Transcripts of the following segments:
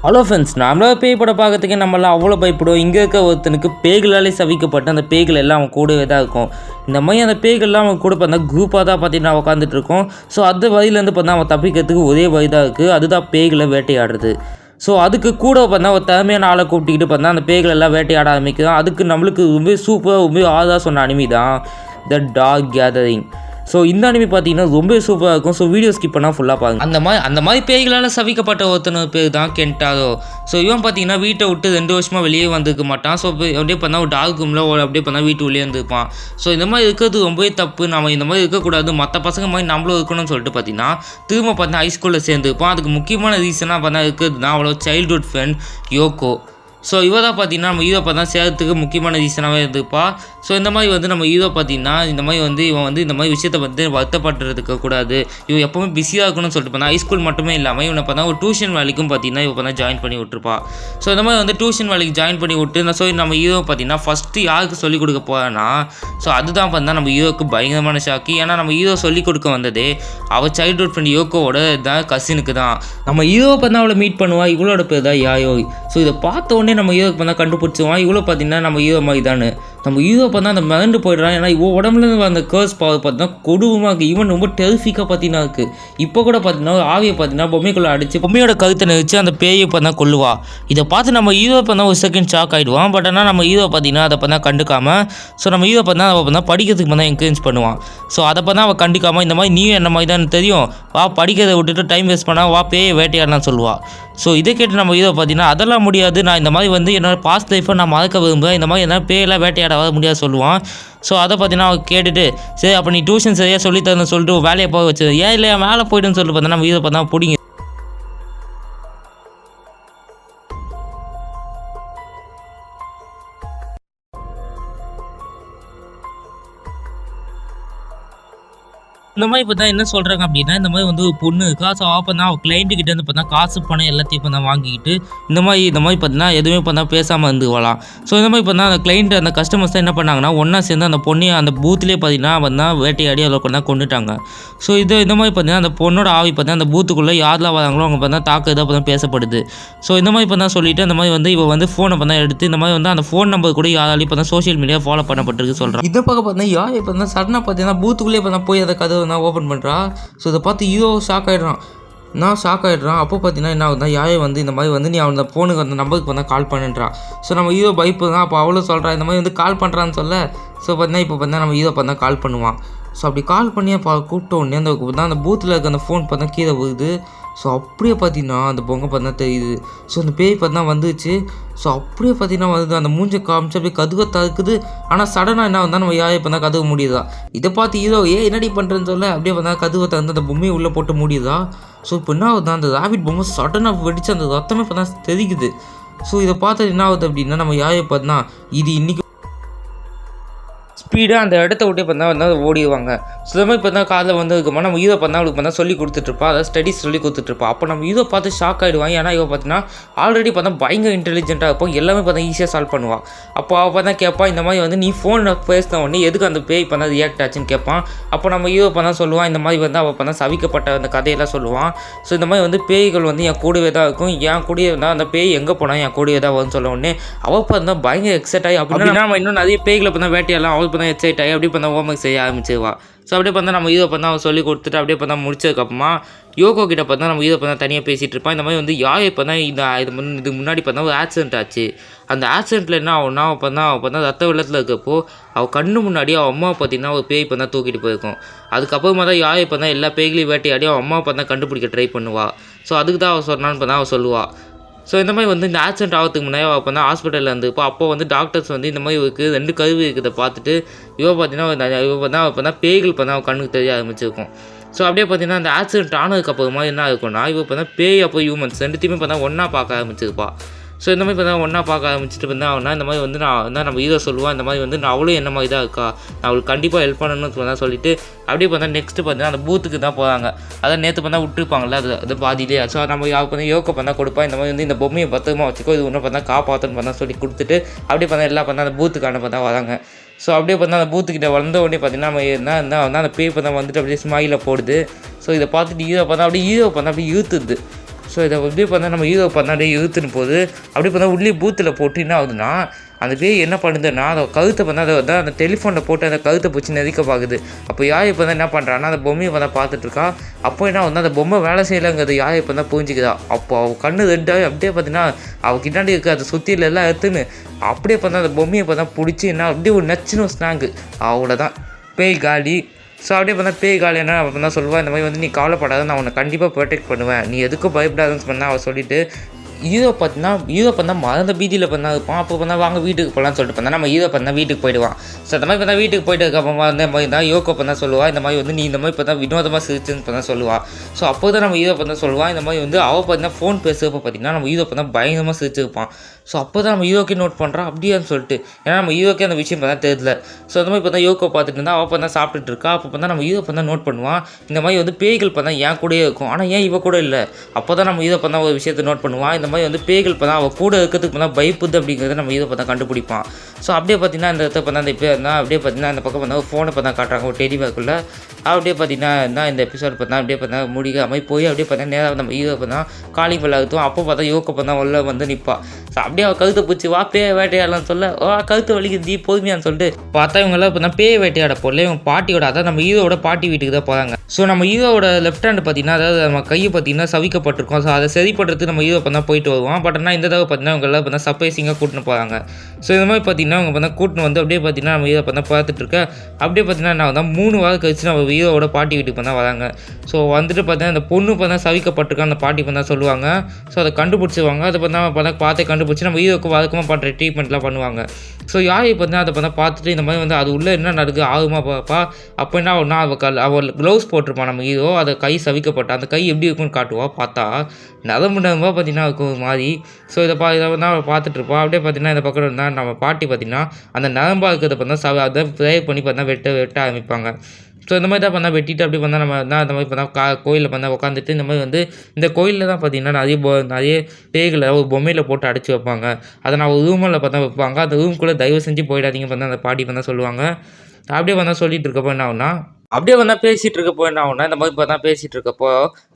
Hello friends, நாமளாக பேய் படம் பார்க்கறதுக்கே நம்மளாம் அவ்வளோ பயப்படுவோம். இங்கே இருக்க ஒருத்தனுக்கு பேய்களாலே சவிக்கப்பட்டு அந்த பேய்கள் எல்லாம் அவன் கூடவே தான் இருக்கும். இந்த மாதிரி அந்த பேய்கள்லாம் அவன் கூட பார்த்தா குரூப்பாக தான் பார்த்தீங்கன்னா உட்காந்துட்டு இருக்கோம். ஸோ அந்த வழியிலேருந்து பார்த்தா அவன் தப்பிக்கிறதுக்கு ஒரே வழி தான் இருக்குது, அதுதான் பேய்களை வேட்டையாடுறது. ஸோ அதுக்கு கூட பார்த்தா ஒரு திறமையான ஆளை கூப்பிட்டுக்கிட்டு பார்த்தா அந்த பேய்கள் எல்லாம் வேட்டையாட ஆரம்பிக்கிறோம். அதுக்கு நம்மளுக்கு ரொம்ப சூப்பராக ரொம்ப ஆதா சொன்ன அனிமி தான் த டார்க் கேதரிங். ஸோ இந்த அனிமி பார்த்தீங்கன்னா ரொம்ப சூப்பராக இருக்கும். ஸோ வீடியோ ஸ்கிப் பண்ணால் ஃபுல்லாக பாருங்க. அந்த மாதிரி பேய்களால் சவிக்கப்பட்ட ஒருத்தன பேர் தான் கென்டாரோ. ஸோ இவன் பார்த்தீங்கன்னா வீட்டை விட்டு 2 வருஷமாக வெளியே வந்திருக்க மாட்டான். ஸோ அப்படியே பார்த்தா ஒரு டார்க் ரூமில் அப்படியே பார்த்தா வீட்டு உள்ளே இருந்திருப்பான். ஸோ இந்த மாதிரி இருக்கிறது ரொம்பவே தப்பு. நம்ம இந்த மாதிரி இருக்கக்கூடாது, மற்ற பசங்க மாதிரி நம்மளும் இருக்கணும்னு சொல்லிட்டு பார்த்தீங்கன்னா திரும்ப பார்த்தா ஹைஸ்கூலில் சேர்ந்துருப்பான். அதுக்கு முக்கியமான ரீசனாக பார்த்தா இருக்கிறதுனா அவ்வளோ சைல்ட்ஹுட் ஃப்ரெண்ட் யோகோ. ஸோ இவ தான் பார்த்தீங்கன்னா நம்ம ஹீரோ பார்த்தா சேர்த்துக்கு முக்கியமான ரீசனாகவே இருந்துப்பா. ஸோ இந்த மாதிரி வந்து நம்ம ஹீரோ பார்த்தீங்கன்னா இந்த மாதிரி வந்து இவன் வந்து இந்த மாதிரி விஷயத்தை வந்து வருத்தப்பட்டுறதுக்கு கூடாது, இவன் எப்போவுமே பிஸியாக இருக்கணும்னு சொல்லிட்டு பார்த்தா ஹைஸ்கூல் மட்டுமே இல்லாமல் இவனை பார்த்தா ஒரு டியூஷன் வேலைக்கும் பார்த்தீங்கன்னா இவன் பார்த்தா ஜாயின் பண்ணி விட்டுருப்பா. ஸோ இந்த மாதிரி வந்து டியூஷன் வேலைக்கு ஜாயின் பண்ணி விட்டு ஸோ நம்ம ஹீரோ பார்த்தீங்கன்னா ஃபஸ்ட்டு யாருக்கு சொல்லிக் கொடுக்க போகிறான்னா ஸோ அதுதான் பார்த்தா நம்ம ஹீரோக்கு பயங்கரமான ஷாக்கு. ஏன்னா நம்ம ஹீரோ சொல்லிக் கொடுக்க வந்ததே அவள் சைல்ட்ஹுட் ஃப்ரெண்ட் யோகோவோட தான் கசினுக்கு தான். நம்ம ஹீரோ பார்த்தா அவளை மீட் பண்ணுவா, இவளோட பேர் தான் யாயோய். ஸோ இதை பார்த்த உடனே நம்ம ஹீரோக்கு பார்த்தா கண்டுபிடிச்சிடுவான் இவ்வளோ பார்த்தீங்கன்னா நம்ம ஹீரோ மாதிரி தானே. நம்ம ஹீரோ பார்த்தா அந்த மறந்து போயிடுறான். ஏன்னா இவன் உடம்புல அந்த கேர்ஸ் பவர் பார்த்தீங்கன்னா கொடூரமாக இருக்குது. ஈவன் ரொம்ப டெரிஃபிக்காக பார்த்தீங்கன்னா இருக்குது. இப்போ கூட பார்த்தீங்கன்னா ஆவியை பார்த்தீங்கன்னா பொம்மைக்குள்ளே அடிச்சு பொம்மையோட கருத்தை நிறுத்தி அந்த பேயை பார்த்தா கொல்லுவா. இதை பார்த்து நம்ம ஹீரோ பார்த்தா ஒரு செகண்ட் ஷாக் ஆகிடுவான். பட் ஆனால் நம்ம ஹீரோ பார்த்தீங்கன்னா அதை பார்த்தா கண்டுக்காம ஸோ நம்ம ஹீரோ பார்த்தா அவள் பார்த்தா படிக்கிறதுக்கு பார்த்தா என்கரேஜ் பண்ணுவான். ஸோ அதை பார்த்தா அவள் கண்டுக்காமல் இந்த மாதிரி நீயும் என்ன மாதிரி தான் தெரியும், வா படிக்கிறதை விட்டுட்டு டைம் வேஸ்ட் பண்ணா வா பேயை வேட்டையாடலாம் சொல்லுவாள். ஸோ இதை கேட்டு நம்ம ஹீரோ பார்த்தீங்கன்னா அதெல்லாம் முடியாது, நான் இந்த மாதிரி வந்து என்னோட பாஸ்ட் லைஃப்பை நான் மறக்க விரும்புகிறேன், இந்த மாதிரி என்ன பேயெல்லாம் வேட்டையாட வர முடியாது சொல்லுவான். ஸோ அதை பார்த்தீங்கன்னா அவள் கேட்டுட்டு சரி அப்போ நீ டியூஷன் சரியாக சொல்லித்தரணும்னு சொல்லிட்டு வேலையை போக வச்சு ஏன் இல்லையா மேலே போய்ட்டுன்னு சொல்லிட்டு பார்த்தா நம்ம ஹீரோ பார்த்தா பிடிங்க. இந்த மாதிரி பார்த்தா என்ன சொல்கிறாங்க அப்படின்னா இந்த மாதிரி வந்து ஒரு பொண்ணு காசு ஆப்பா அவள் கிளைண்ட்டுக்கிட்ட வந்து பார்த்தா காசு பணம் எல்லாத்தையும் பார்த்தா வாங்கிக்கிட்டு இந்த மாதிரி பார்த்தீங்கன்னா எதுவுமே பார்த்தா பேசாமல் இருந்துக்கலாம். ஸோ இந்த மாதிரி பார்த்தா அந்த கிளைண்ட் அந்த கஸ்டமர்ஸ் தான் என்ன பண்ணாங்கன்னா ஒன்றா சேர்ந்து அந்த பொண்ணையை அந்த பூத்துலேயே பார்த்தீங்கன்னா பார்த்தா வேட்டையாடி அதில் கொண்டா கொண்டுட்டாங்க. ஸோ இந்த மாதிரி பார்த்தீங்கன்னா அந்த பொண்ணோட ஆவி பார்த்தா அந்த பூத்துக்குள்ளே யாரெல்லாம் வராங்களோ அவங்க பார்த்தா தாக்குதா பார்த்தா பேசப்படுது. ஸோ இந்த மாதிரி பார்த்தா சொல்லிட்டு அந்த மாதிரி வந்து இவ வந்து ஃபோனை பார்த்தா எடுத்து இந்த மாதிரி வந்து அந்த ஃபோன் நம்பர் கூட யாராலையும் பார்த்தா சோஷியல் மீடியா ஃபாலோ பண்ணப்பட்டிருக்கு சொல்கிறான். இதை பார்க்க பார்த்தா யார் பார்த்தா சடனாக பார்த்தீங்கன்னா பூத்துக்குள்ளேயே பார்த்தா போய் அதை கதவை நான் ஓப்பன் பண்ணுறா. ஸோ இதை பார்த்து ஹீரோ ஷாக் ஆகிடுறான். அப்போ பார்த்தீங்கன்னா என்ன ஆகுதுன்னா யாரை வந்து இந்த மாதிரி வந்து நீ அவன் ஃபோனுக்கு அந்த நம்பருக்கு வந்து கால் பண்ணுறா. ஸோ நம்ம ஹீரோ பைப்பு தான். அப்போ அவ்வளோ சொல்கிறா இந்த மாதிரி வந்து கால் பண்ணுறான்னு சொல்ல. ஸோ பார்த்தீங்கன்னா இப்போ பார்த்தா நம்ம ஹீரோ பார்த்தா கால் பண்ணுவான். ஸோ அப்படி கால் பண்ணி கூப்பிட்ட உடனே அந்த பூத்தில் இருக்க அந்த ஃபோன் பார்த்தா கீழே வருது. ஸோ அப்படியே பார்த்தீங்கன்னா அந்த பொங்கை பார்த்தா தெரியுது. ஸோ அந்த பேய் பார்த்தா வந்துச்சு. ஸோ அப்படியே பார்த்தீங்கன்னா வந்து அந்த மூஞ்சை காமிச்சு அப்படியே கதுவை தடுக்குது. ஆனால் சடனாக என்ன வந்தால் நம்ம யாரை பார்த்தா கதவு முடியுதா. இதை பார்த்து ஹீரோ என்னடி பண்ணுறேன்னு சொல்ல அப்படியே பார்த்தா கதவை தந்து அந்த பொம்மையை உள்ளே போட்டு முடியுதா. ஸோ இப்போ என்ன ஆகுது அந்த ராபிட் பொம்மை சடனாக வெடிச்சு அந்த ரத்தமே பார்த்தா தெரிக்குது. ஸோ இதை பார்த்து என்ன ஆகுது அப்படின்னா நம்ம யாரை பார்த்தா இது இன்றைக்கி ஸ்பீடாக அந்த இடத்த விட்டு பார்த்தா வந்து ஓடிடுவாங்க. ஸோ இந்த மாதிரி பார்த்தா காதில் வந்து இருக்குமா நம்ம ஹீரோ பார்த்தா அவளுக்கு பார்த்தா சொல்லி கொடுத்துட்ருப்பா, அதாவது ஸ்டடீஸ் சொல்லி கொடுத்துட்ருப்பா. அப்போ நம்ம ஹீரோ பார்த்து ஷாக் ஆகிடுவாங்க. ஏன்னா இவன் பார்த்தீங்கன்னா ஆல்ரெடி பார்த்தா பயங்கர இன்டெலிஜென்ட்டாக இருப்போம், எல்லாமே பார்த்தா ஈஸியாக சால்வ் பண்ணுவாள். அப்போ அவள் பார்த்தா கேட்பா இந்த மாதிரி வந்து நீ ஃபோனில் பேசின உடனே எதுக்கு அந்த பேய் பார்த்தா ரியாக்ட் ஆச்சுன்னு கேட்பான். அப்போ நம்ம ஹீரோ பார்த்தா சொல்லுவான் இந்த மாதிரி வந்து அவள் பார்த்தா சவிக்கப்பட்ட அந்த கதையெல்லாம் சொல்லுவான். ஸோ இந்த மாதிரி வந்து பேய்கள் வந்து என் கூடவே தான் இருக்கும், என் கூடவே இருந்தால் அந்த பேய் எங்கே போனால் என் கூடவே தான் வரும்னு சொல்ல உடனே அவள் பார்த்தா பயங்கர எக்ஸைட் ஆகி அப்படின்னா நம்ம இன்னும் நிறைய பேய்களை பார்த்தா வேட்டையெல்லாம் அவள் பார்த்தா எக்ஸைட் ஆகி அப்படியே பார்த்தா ஹோம்ஒர்க் செய்ய ஆரம்பிச்சிருவா. ஸோ அப்படியே பார்த்தா நம்ம ஹீரோ பார்த்தா அவன் சொல்லி கொடுத்துட்டு அப்படியே பார்த்தா முடிச்சதுக்கப்புறமா யோகோ கிட்ட பார்த்தா நம்ம ஹீரோ பார்த்தா தனியாக பேசிகிட்டு இருப்பான். இந்த மாதிரி வந்து யாரை பார்த்தா இதுக்கு முன்னாடி பார்த்தா ஒரு ஆக்சிடென்ட் ஆச்சு. அந்த ஆக்சிடென்ட்டில் என்ன ஆகுனா அவள் பார்த்தா ரத்த வெள்ளத்தில் இருக்கப்போ அவள் கண்ணு முன்னாடி அவள் அம்மாவை பார்த்தீங்கன்னா ஒரு பேய் பார்த்தா தூக்கிட்டு போயிருக்கும். அதுக்கப்புறமா தான் யாரை பார்த்தா எல்லா பேய்களையும் வேட்டையாடி அவள் அம்மாவை பார்த்தா கண்டுபிடிக்க ட்ரை பண்ணுவாள். ஸோ அதுக்கு தான் அவள் சொன்னான்னு பார்த்தா அவள் சொல்லுவாள். ஸோ இந்த மாதிரி வந்து இந்த ஆக்சிடென்ட் ஆகிறதுக்கு முன்னாடி அவள் பார்த்தா ஹாஸ்பிட்டலில் இருந்துப்போ அப்போ வந்து டாக்டர்ஸ் வந்து இந்த மாதிரி இருக்குது 2 கருவி இருக்கிறத பார்த்துட்டு இவள் பார்த்தா பேய்கள் பார்த்தா அவள் கண்ணுக்கு தெரிய ஆரம்பிச்சிருக்கும். ஸோ அப்படியே பார்த்தீங்கன்னா அந்த ஆக்சிடென்ட் ஆனதுக்கப்புறமா என்ன இருக்கும்னா இவள் பார்த்தா பேய் அப்போ ஹியூமன்ஸ் 2த்தையுமே பார்த்தா ஒன்றா பார்க்க ஆரம்பிச்சிருப்பா. ஸோ இந்த மாதிரி பார்த்தா ஒன்றா பார்க்க ஆரம்பிச்சுட்டு அவனா இந்த மாதிரி வந்து நான் நம்ம ஹீரோ சொல்லுவான் இந்த மாதிரி வந்து நான் அவளும் என்ன மாதிரி தான் இருக்கா, நான் அவளுக்கு கண்டிப்பாக ஹெல்ப் பண்ணணும்னு சொல்லிட்டு அப்படியே பார்த்தா நெக்ஸ்ட்டு பார்த்தீங்கன்னா அந்த பூத்துக்கு தான் போகிறாங்க. அதான் நேற்று பார்த்தா விட்டுருப்பாங்கள்ல அது பாதியிலே. ஸோ நம்ம யாருக்கு வந்து யோகா பார்த்தா கொடுப்பா இந்த மாதிரி வந்து இந்த பொம்மையை பத்திரமா வச்சுக்கோ, இது ஒன்றும் பார்த்தா காப்பாற்றணும்னு பார்த்தா சொல்லி கொடுத்துட்டு அப்படியே பார்த்தா எல்லாம் பார்த்தா அந்த பூத்துக்கான பார்த்தா வராங்க. ஸோ அப்படியே பார்த்தா அந்த பூத்துக்கிட்ட வந்த உடனே பார்த்தீங்கன்னா நம்ம என்ன அந்த பேய் பார்த்தா வந்துட்டு அப்படியே ஸ்மைலில் போடுது. ஸோ இதை பார்த்துட்டு ஹீரோ பார்த்தா அப்படியே இழுத்துது. ஸோ இதை எப்படி பார்த்தா நம்ம ஹீரோ பார்த்தா அப்படியே இழுத்துன்னு போகுது. அப்படி பார்த்தா உள்ளே பூத்தில் போட்டு என்ன ஆகுதுன்னா அந்த பேய் என்ன பண்ணுதுன்னா அதை கழுத்தை பார்த்தா அதை வந்து அந்த டெலிஃபோனில் போட்டு அந்த கழுத்தை பிடிச்சி நெதிக்க பார்க்குது. அப்போ யார் இப்போ தான் என்ன பண்ணுறான்னா அந்த பொம்மையை பார்த்தா பார்த்துட்ருக்கா. அப்போ என்ன வந்து அந்த பொம்மை வேலை செய்யலைங்கிறது யார் இப்போ தான் புரிஞ்சிக்குதா. அப்போ அவள் கண்ணு ரெண்டாவே அப்படியே பார்த்தீங்கன்னா அவள் கிட்டாண்டி இருக்குது அதை சுற்றியில் எல்லாம் எடுத்துன்னு அப்படியே பார்த்தா அந்த பொம்மையை பார்த்தா பிடிச்சி என்ன அப்படியே ஒரு நச்சுன்னு ஒரு ஸ்நாங்கு அவ்வளோதான் பேய் காலி. ஸோ அப்படியே பார்த்தா பேய் காலி என்ன அப்போ தான் சொல்லுவாள், இந்த மாதிரி வந்து நீ கவலைப்படாத, நான் உன்னை கண்டிப்பாக ப்ரொடெக்ட் பண்ணுவேன், நீ எதுக்கும் பயப்படாதுன்னு சொன்னால் அவள் சொல்லிவிட்டு ஹீரோ பார்த்தா மறந்த பீதியில் பார்த்தா இருப்பான். அப்போ பார்த்தா வாங்க வீட்டுக்கு போகலான்னு சொல்லிட்டு பார்த்தா நம்ம ஹீரோ பார்த்தா வீட்டுக்கு போயிடுவான். ஸோ அந்த மாதிரி பார்த்தா வீட்டுக்கு போயிட்டு அப்புறமா இந்த மாதிரி தான் யோகோ பார்த்தா சொல்லுவாள், இந்த மாதிரி வந்து நீ இந்த மாதிரி பார்த்தா வினோதமாக சிரிச்சுன்னு பார்த்தா சொல்லுவாள். ஸோ அப்போ தான் நம்ம ஹீரோ பார்த்தா சொல்லுவாள், இந்த மாதிரி வந்து அவள் பார்த்தீங்கன்னா ஃபோன் பேசுகிறப்ப பார்த்தீங்கன்னா நம்ம ஹீரோ பார்த்தா பயங்கரமாக சிரிச்சிருப்பான். ஸோ அப்போ தான் நம்ம ஹீரோக்கே நோட் பண்ணுறான் அப்படியான்னு சொல்லிட்டு, ஏன்னா நம்ம ஹீரோக்கே அந்த விஷயம் பார்த்தா தெரியல. ஸோ அந்த மாதிரி பார்த்தா யோகோ பார்த்துட்டு இருந்தால் அவள் பார்த்தா சாப்பிட்டுட்டு இருக்கா. அப்போ பார்த்தா நம்ம ஹீரோ பார்த்தா நோட் பண்ணுவான், இந்த மாதிரி வந்து பேய்கள் பார்த்தா என் கூடயே இருக்கும், ஆனால் ஏன் இவ கூட இல்லை. அப்போ தான் நம்ம ஹீரோ பார்த்தா ஒரு விஷயத்தை நோட் பண்ணுவான், இந்த மாதிரி வந்து பேய்கள் பார்த்தா அவள் கூட இருக்கிறதுக்கு பார்த்தா பயப்புது அப்படிங்கிறத நம்ம ஹீரோ பார்த்தா கண்டுபிடிப்பான். ஸோ அப்படியே பார்த்தீங்கன்னா இந்த இடத்த பார்த்தா அந்த இப்போ இருந்தால் அப்படியே பார்த்தீங்கன்னா அந்த பக்கம் பார்த்தா ஃபோனை பார்த்தா காட்டுறாங்க ஒரு டெலிவேக்குள்ளே. அப்படியே பார்த்தீங்கன்னா இந்த எபிசோட் பார்த்தா அப்படியே பார்த்தா முடிக்காமல் போய் அப்படியே பார்த்தா நேராக நம்ம ஹீரோ பார்த்தா காலிங் பெல் ஆகுதும். அப்போ பார்த்தா யோகோ பார்த்தா உள்ள வந்து நிற்பா. ஸோ அப்படியே அவள் கழுத்தை பிடிச்சி வா பேய் வேட்டையாடலாம்னு சொல்ல கழுத்து வலிக்குது பொறுமையான்னு சொல்லிட்டு பார்த்தா இவங்கெல்லாம் பார்த்தா பேய் வேட்டையாட போடல, இவங்க பாட்டியோட அதாவது நம்ம ஹீரோட பாட்டி வீட்டுக்கு தான் போகிறாங்க. ஸோ நம்ம ஹீரோட லெஃப்ட் ஹேண்ட் பார்த்தீங்கன்னா அதாவது நம்ம கையை பார்த்தீங்கன்னா சவிக்கப்பட்டிருக்கோம். ஸோ அதை சரி பண்ணுறதுக்கு நம்ம ஹீரோ பார்த்தா போயிட்டு வருவான். பட் ஆனால் இந்த தடவை பார்த்தீங்கன்னா இவங்க எல்லாம் பார்த்தா சர்ப்ரைசிங்காக கூட்டின்னு போகிறாங்க. ஸோ இந்த மாதிரி பார்த்தீங்கன்னா அவங்க பார்த்தா கூட்டின்னு வந்து அப்படியே பார்த்தீங்கன்னா நம்ம ஹீரோ பார்த்தா பார்த்துட்டு இருக்க. அப்படியே பார்த்தீங்கன்னா நான் தான் 3 வாரம் கழிச்சு நம்ம ஹீரோட பாட்டி வீட்டுக்கு பார்த்தா வராங்க. ஸோ வந்துட்டு பார்த்தீங்கன்னா அந்த பொண்ணு பார்த்தா சவிக்கப்பட்டிருக்கா அந்த பாட்டி பார்த்தா சொல்லுவாங்க. ஸோ அதை கண்டுபிடிச்சிருவாங்க. அதை பார்த்தா கண்டுபிடிச்சி நம்ம ஹீரோக்கு வழக்கமாக பண்ணுற ட்ரீட்மெண்ட்லாம் பண்ணுவாங்க. ஸோ யார் பார்த்தீங்கன்னா அதை பார்த்தா பார்த்துட்டு இந்த மாதிரி வந்து அது உள்ளே என்ன நடக்குது ஆகுமா பார்ப்பா. அப்போ என்ன ஒன்றா அவள் க்ளவுஸ் போட்டிருப்பான் நம்ம ஹீரோ, அதை கை சவிக்கப்பட்ட அந்த கை எப்படி இருக்குன்னு காட்டுவா. பார்த்தா நரம்பு பார்த்தீங்கன்னா இருக்கும் மாதிரி. ஸோ இதை வந்து அவள் பார்த்துட்ருப்பா. அப்படியே பார்த்தீங்கன்னா இந்த பக்கம் இருந்தால் நம்ம பாட்டி பார்த்தீங்கன்னா அந்த நரம்பாக இருக்கிறத பார்த்தா அதை ப்ரே பண்ணி பார்த்தா வெட்ட ஆரம்பிப்பாங்க. ஸோ இந்த மாதிரி தான் பார்த்தா வெட்டிட்டு அப்படி பார்த்தா நம்ம தான் இந்த மாதிரி பார்த்தா கோயிலில் பார்த்தா உட்காந்துட்டு இந்த மாதிரி வந்து இந்த கோயிலில் தான் பார்த்தீங்கன்னா நிறைய பேய்களை ஒரு பொம்மையில் போட்டு அடைச்சி வைப்பாங்க. அதை நான் ஒரு ரூமில் பார்த்தா வைப்பாங்க. அந்த ரூம்குள்ளே தயவு செஞ்சு போயிடாதீங்க பார்த்தா அந்த பாட்டி பார்த்தா சொல்லுவாங்க. அப்படியே பார்த்தா சொல்லிட்டு இருக்கப்போ என்ன ஆகுனா அப்படியே வந்தால் பேசிகிட்டு இருக்கப்போ என்ன ஆகுனா இந்த மாதிரி பார்த்தா பேசிகிட்டு இருக்கப்போ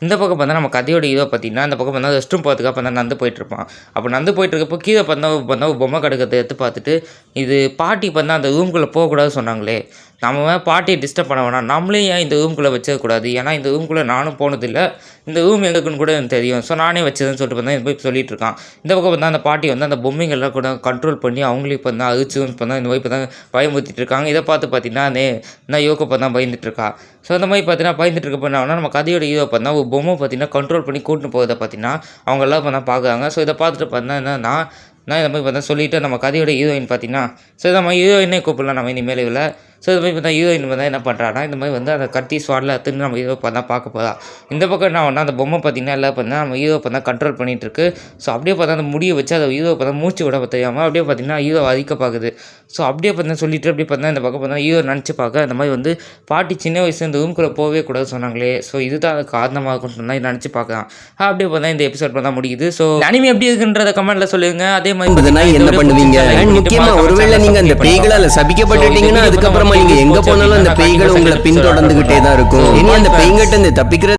இந்த பக்கம் பார்த்தா நம்ம கதையோட இதோ பார்த்தீங்கன்னா இந்த பக்கம் பார்த்தா ரெஸ்ட் ரூம் போகிறதுக்காக பார்த்தா நடந்து போயிட்டுருப்பான். அப்போ நடந்து போயிட்டு இருக்கப்போ கீழே பார்த்தா பொம்மை கடுக்கத்தை எடுத்து பார்த்துட்டு இது பாட்டி பார்த்தா அந்த ரூம்குள்ளே போகக்கூடாதுன்னு சொன்னாங்களே, நம்ம பாட்டியை டிஸ்டர்ப் பண்ண வேணாம், நம்மளே ஏன் இந்த ரூம்குள்ளே வச்சிடக்கூடாது, ஏன்னா இந்த ரூம்குள்ளே நானும் போனதில்லை, இந்த ரூம் எங்களுக்குன்னு கூட எனக்கு தெரியும், ஸோ நானே வச்சதுன்னு சொல்லிட்டு பார்த்தா இந்த போய் சொல்லிட்டு இருக்கான். இந்த பக்கம் பார்த்தா அந்த பாட்டி வந்து அந்த பொம்மைகள்லாம் கூட கண்ட்ரோல் பண்ணி அவங்களே இப்போ தான் அழிச்சுன்னு பார்த்தா இந்த மாதிரி இப்போ தான் பயமுறுத்திட்டு இருக்காங்க. இதை பார்த்து பார்த்தீங்கன்னா நான் யோகோ பார்த்தா பயந்துட்டு இருக்கா. ஸோ அந்த மாதிரி பார்த்தீங்கன்னா பயந்துட்டு இருக்க பண்ணாங்கன்னா நம்ம கதையோட ஹீரோ பார்த்தா ஒரு பொம்மை பார்த்தீங்கன்னா கண்ட்ரோல் பண்ணி கூட்டின்னு போகிறத பார்த்தீங்கன்னா அவங்க எல்லாம் பார்த்தா பார்க்குறாங்க. ஸோ இதை பார்த்துட்டு பார்த்தா என்னன்னா நான் இந்த மாதிரி பார்த்தா சொல்லிவிட்டு நம்ம கதையோட ஹீரோயின் பார்த்தீங்கன்னா ஸோ நம்ம ஹீரோயினே கூப்பிடலாம் நம்ம இனிமேல் இல்லை. ஸோ இது மாதிரி பார்த்தா ஹீரோயின் வந்து என்ன பண்ணுறான்னா இந்த மாதிரி வந்து அந்த கத்தி ஸ்வாடில் எடுத்துன்னு நம்ம ஹீரோ பார்த்தா பார்க்க போகிறா. இந்த பக்கம் என்ன ஒன்றா அந்த பொம்மை பார்த்தீங்கன்னா எல்லாம் பார்த்தா நம்ம ஹீரோ பார்த்தா கண்ட்ரோல் பண்ணிகிட்டு இருக்கு. ஸோ அப்படியே பார்த்தா அந்த முடியை வச்சு அதை ஹீரோ பார்த்தா மூச்சு விட தெரியாமல் அப்படியே பார்த்தீங்கன்னா ஹீரோ அழிக்க பார்க்குது. ஸோ அப்படியே பார்த்தா சொல்லிவிட்டு அப்படியே பார்த்தா இந்த பக்கம் பார்த்தா ஹீரோ நினச்சி பார்க்க இந்த மாதிரி வந்து பாட்டி சின்ன வயசுல இந்த ரூம்குள்ளே போகவே கூடாது சொன்னாங்களே, ஸோ இதுதான் அது காரணமாக இருக்கும்னு சொன்னால் நினச்சி பார்க்கலாம். அப்படியே பார்த்தா இந்த எபிசோட் பார்த்தா முடியுது. ஸோ அனிமே எப்படி இருக்குன்றத கமெண்ட்டில் சொல்லுங்கள். அதே மாதிரி என்ன பண்ணுவீங்க, முக்கியமா ஒருவேளை நீங்க அந்த பேய்களால சபிக்கப்பட்டுட்டீங்கன்னா அதுக்கப்புறமா நீங்க எங்க போனாலும் அந்த பேய்கள் உங்களை பின்தொடர்ந்துகிட்டே தான் இருக்கும். இனி அந்த பேய்கிட்ட இருந்து தப்பிக்கிற